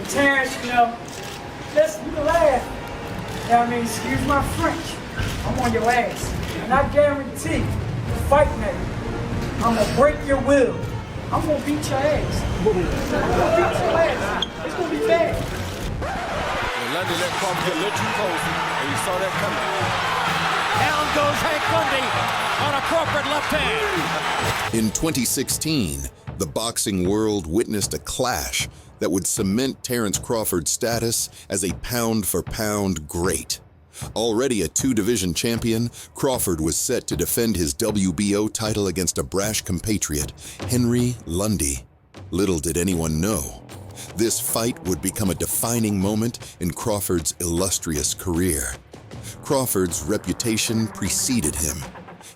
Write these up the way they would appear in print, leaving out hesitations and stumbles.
Terence, listen, you can laugh. I mean, excuse my French. I'm on your ass. And I guarantee, the fight night, I'm going to break your will. I'm going to beat your ass. I'm going to beat your ass. It's going to be bad. And Lundy let Crawford get a little too close, and you saw that coming. Down goes Hank Lundy on a Crawford left hand. In 2016, the boxing world witnessed a clash that would cement Terence Crawford's status as a pound-for-pound great. Already a two-division champion, Crawford was set to defend his WBO title against a brash compatriot, Hank Lundy. Little did anyone know, this fight would become a defining moment in Crawford's illustrious career. Crawford's reputation preceded him.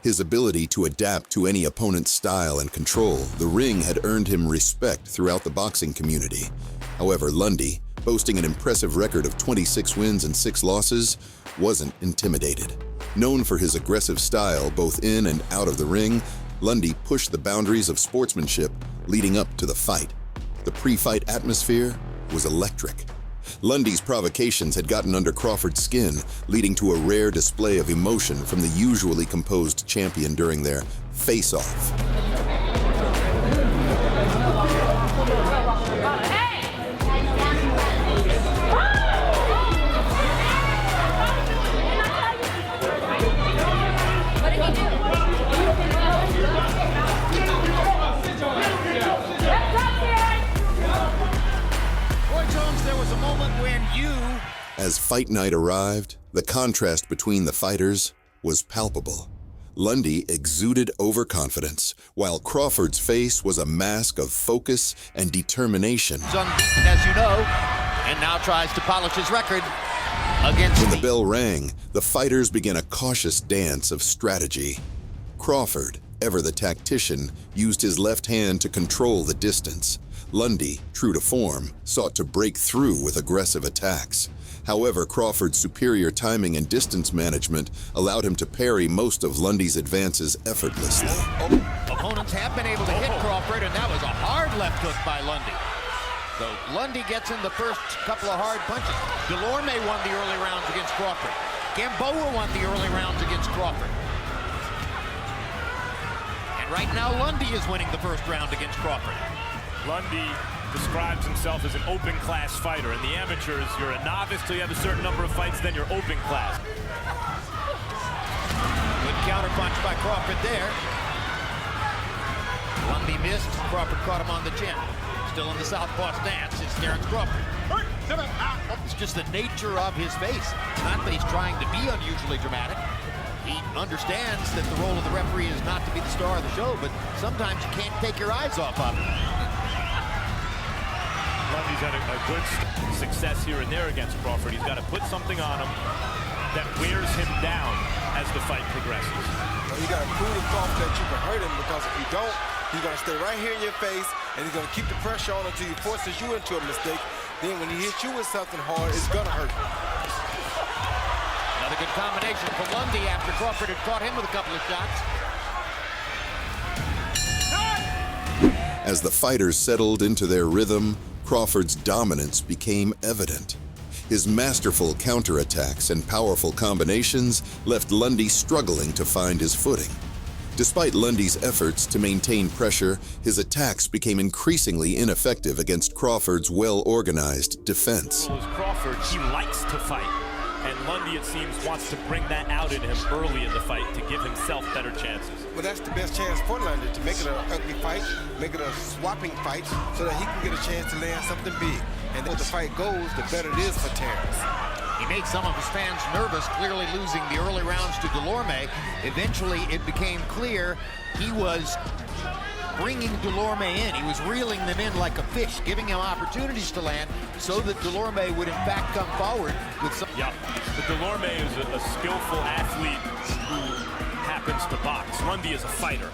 His ability to adapt to any opponent's style and control the ring had earned him respect throughout the boxing community. However, Lundy, boasting an impressive record of 26 wins and 6 losses, wasn't intimidated. Known for his aggressive style both in and out of the ring, Lundy pushed the boundaries of sportsmanship leading up to the fight. The pre-fight atmosphere was electric. Lundy's provocations had gotten under Crawford's skin, leading to a rare display of emotion from the usually composed champion during their face-off. As fight night arrived, the contrast between the fighters was palpable. Lundy exuded overconfidence, while Crawford's face was a mask of focus and determination. He's unbeaten, as you know, and now tries to polish his record against When the bell rang, the fighters began a cautious dance of strategy. Crawford, ever the tactician, used his left hand to control the distance. Lundy, true to form, sought to break through with aggressive attacks. However, Crawford's superior timing and distance management allowed him to parry most of Lundy's advances effortlessly. Opponents have been able to hit Crawford, and that was a hard left hook by Lundy. So Lundy gets in the first couple of hard punches. Delorme won the early rounds against Crawford. Gamboa won the early rounds against Crawford. And right now, Lundy is winning the first round against Crawford. Lundy describes himself as an open class fighter. In the amateurs, you're a novice till you have a certain number of fights, then you're open class. Good counter punch by Crawford there. Lundy missed. Crawford caught him on the chin. Still in the southpaw stance. It's Terence Crawford. It's just the nature of his face. Not that he's trying to be unusually dramatic. He understands that the role of the referee is not to be the star of the show, but sometimes you can't take your eyes off of him. Lundy's had a good success here and there against Crawford. He's got to put something on him that wears him down as the fight progresses. Well, you got to prove to Crawford that you can hurt him, because if you don't, he's going to stay right here in your face, and he's going to keep the pressure on until he forces you into a mistake. Then when he hits you with something hard, it's going to hurt. Another good combination for Lundy after Crawford had caught him with a couple of shots. As the fighters settled into their rhythm, Crawford's dominance became evident. His masterful counterattacks and powerful combinations left Lundy struggling to find his footing. Despite Lundy's efforts to maintain pressure, his attacks became increasingly ineffective against Crawford's well-organized defense. As Crawford, he likes to fight. And Lundy, it seems, wants to bring that out in him early in the fight to give himself better chances. Well, that's the best chance for Lundy, to make it an ugly fight, make it a swapping fight, so that he can get a chance to land something big. And then the fight goes, the better it is for Terence. He made some of his fans nervous, clearly losing the early rounds to Delorme. Eventually, it became clear he was bringing Delorme in. He was reeling them in like a fish, giving him opportunities to land so that Delorme would in fact come forward with some... Yeah, but Delorme is a skillful athlete who happens to box. Lundy is a fighter.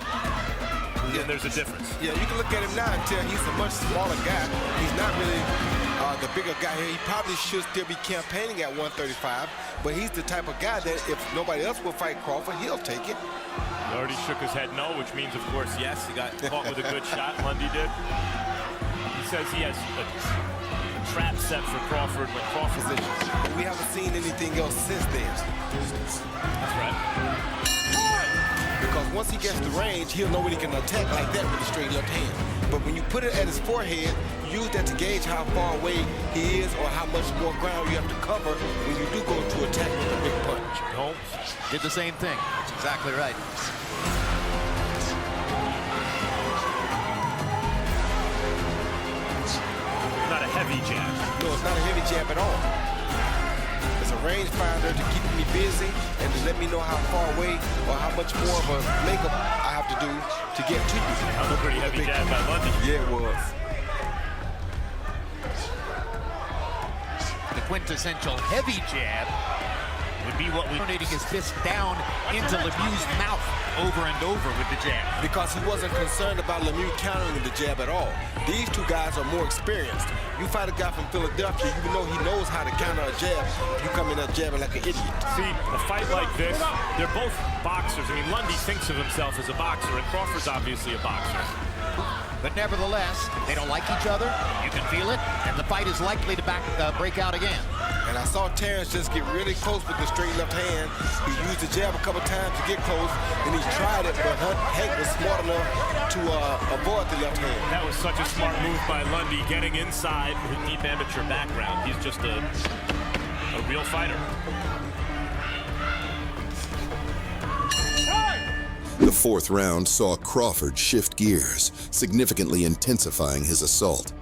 Yeah. And there's a difference. Yeah, you can look at him now and tell he's a much smaller guy. He's not really the bigger guy here. He probably should still be campaigning at 135, but he's the type of guy that if nobody else will fight Crawford, he'll take it. He already shook his head no, which means, of course, yes. He got caught with a good shot, Lundy did. He says he has a trap set for Crawford when Crawford We haven't seen anything else since then. That's right. Because once he gets the range, he'll know when he can attack like that with a straight left hand. But when you put it at his forehead, you use that to gauge how far away he is or how much more ground you have to cover when you do go to attack with a big punch. Holmes did the same thing. That's exactly right. Not a heavy jab. No, it's not a heavy jab at all. It's a rangefinder to keep me busy and to let me know how far away or how much more of a makeup I have to do to get to you. That was a pretty heavy jab by Lundy. Yeah, it was. The quintessential heavy jab would be what we donating his fist down into Lemieux's mouth over and over with the jab. Because he wasn't concerned about Lemieux countering the jab at all. These two guys are more experienced. You fight a guy from Philadelphia, you know he knows how to counter a jab. You come in there jabbing like an idiot. See, a fight like this, they're both boxers. I mean, Lundy thinks of himself as a boxer, and Crawford's obviously a boxer. But nevertheless, they don't like each other. You can feel it, and the fight is likely to break out again. And I saw Terence just get really close with the straight left hand. He used the jab a couple times to get close, and he tried it, but Hank was smart enough to avoid the left hand. That was such a smart move by Lundy, getting inside with a deep amateur background. He's just a real fighter. The fourth round saw Crawford shift gears, significantly intensifying his assault.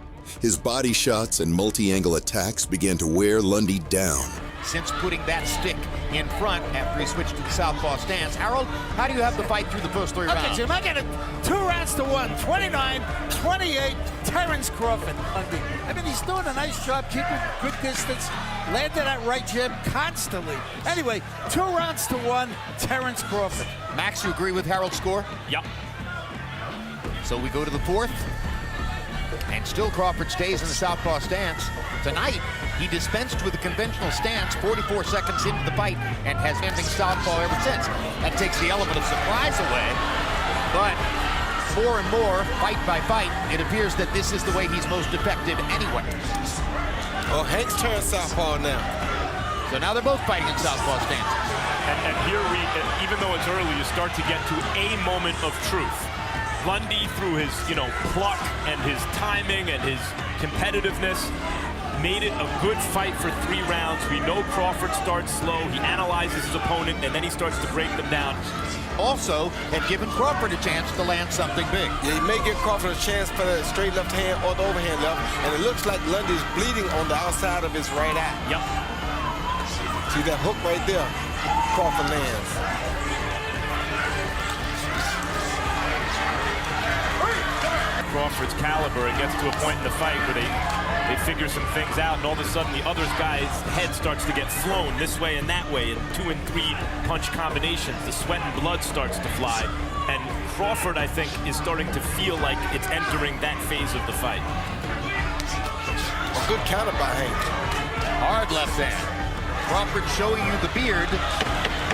His body shots and multi-angle attacks began to wear Lundy down. Since putting that stick in front after he switched to the southpaw stance, Harold, how do you have the fight through the first 3 rounds? Okay, Jim, I got it 2 rounds to 1, 29-28, Terence Crawford. I mean, he's doing a nice job keeping good distance, landed that right jab constantly. Anyway, 2 rounds to 1, Terence Crawford. Max, you agree with Harold's score? Yep. So we go to the fourth, and still Crawford stays in the southpaw stance. Tonight, he dispensed with the conventional stance 44 seconds into the fight and has been southpaw ever since. That takes the element of surprise away, but more and more, fight by fight, it appears that this is the way he's most effective anyway. Oh, Hank's turned southpaw now. So now they're both fighting in southpaw stance. And here even though it's early, you start to get to a moment of truth. Lundy, through his, pluck and his timing and his competitiveness, made it a good fight for 3 rounds. We know Crawford starts slow, he analyzes his opponent, and then he starts to break them down. Also, had given Crawford a chance to land something big. Yeah, he may give Crawford a chance for the straight left hand or the overhand left, and it looks like Lundy's bleeding on the outside of his right eye. Yep. See that hook right there? Crawford lands. Crawford's caliber, it gets to a point in the fight where they figure some things out, and all of a sudden the other guy's head starts to get flown this way and that way in 2 and 3 punch combinations. The sweat and blood starts to fly, and Crawford, I think, is starting to feel like it's entering that phase of the fight. A good counter by Hank. Hard left hand. Crawford showing you the beard,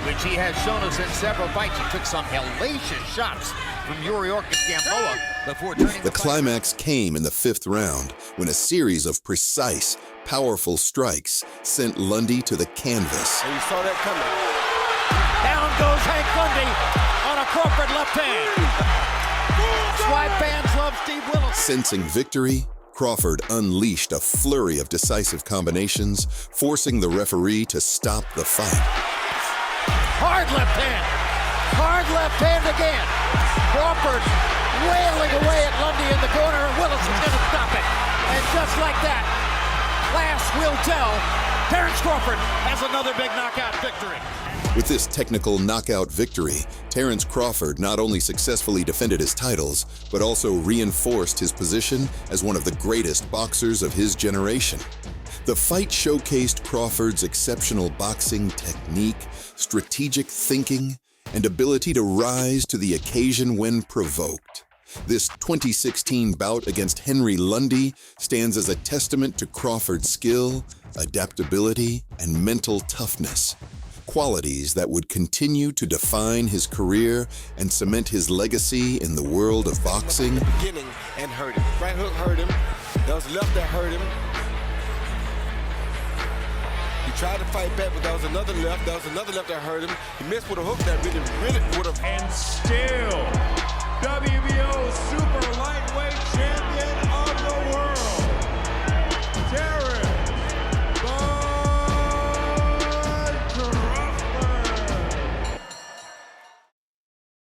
which he has shown us in several fights. He took some hellacious shots from Yuriorkis Gamboa before turning The climax came in the 5th round when a series of precise, powerful strikes sent Lundy to the canvas. And you saw that coming. Down goes Hank Lundy on a Crawford left hand. That's why fans love Steve Willis. Sensing victory, Crawford unleashed a flurry of decisive combinations, forcing the referee to stop the fight. Hard left hand. Hard left hand again. Crawford wailing away at Lundy in the corner, and Willis is going to stop it. And just like that, class will tell. Terence Crawford has another big knockout victory. With this technical knockout victory, Terence Crawford not only successfully defended his titles, but also reinforced his position as one of the greatest boxers of his generation. The fight showcased Crawford's exceptional boxing technique, strategic thinking, and ability to rise to the occasion when provoked. This 2016 bout against Henry Lundy stands as a testament to Crawford's skill, adaptability, and mental toughness, qualities that would continue to define his career and cement his legacy in the world of boxing. Beginning and hurt him. Right hook hurt him. That was left that hurt him. tried to fight back, but that was another left. That was another left that hurt him. He missed with a hook that really would have. And still, WBO super light.